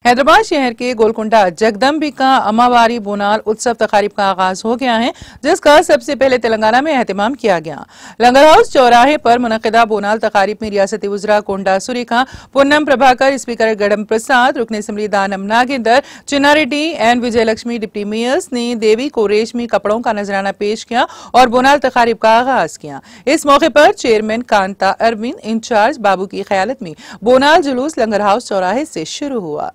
हैदराबाद शहर के गोलकुंडा जगदम्बिका अम्मावारी बोनाल उत्सव तकारीब का आगाज हो गया है, जिसका सबसे पहले तेलंगाना में एहतमाम किया गया। लंगर हाउस चौराहे पर मुनक़िदा बोनाल तकारीब में रियासती वज़रा कोंडा सुरेखा, पूनम प्रभाकर, स्पीकर गडम प्रसाद, रुकन assembly Danam Nagender, Chinnareddy and Vijayalakshmi deputy mayors ने देवी को रेशमी कपड़ों का नजराना पेश किया और बोनाल तकारीब का आगाज किया। इस मौके पर चेयरमैन कांता अरविंद इंचार्ज बाबू की क़यादत में बोनाल जुलूस लंगर हाउस चौराहे से शुरू हुआ।